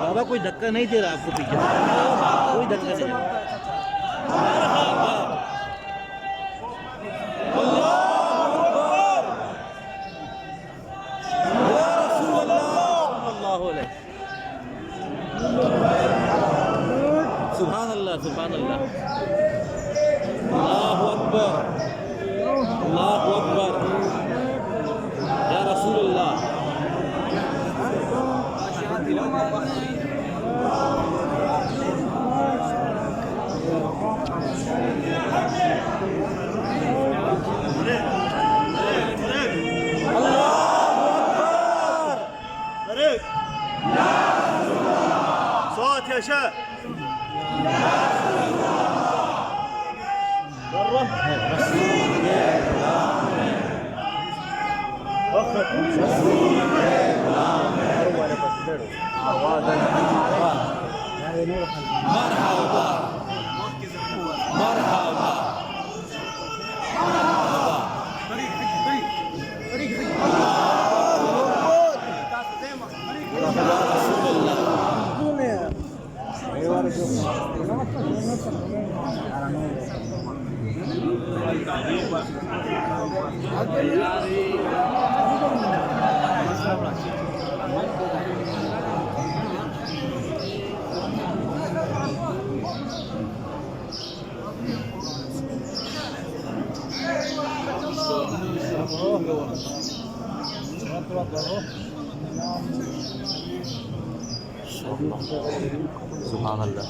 बाबा कोई धक्का नहीं दे रहा आपको पीछे, कोई धक्का नहीं दे रहा। सुभान अल्लाह सुभान अल्लाह, अल्लाहु अकबर अल्लाहु अकबर या रसूलुल्लाह। صوت يا شاب. مرحبا مرحبا सुभान अल्लाह।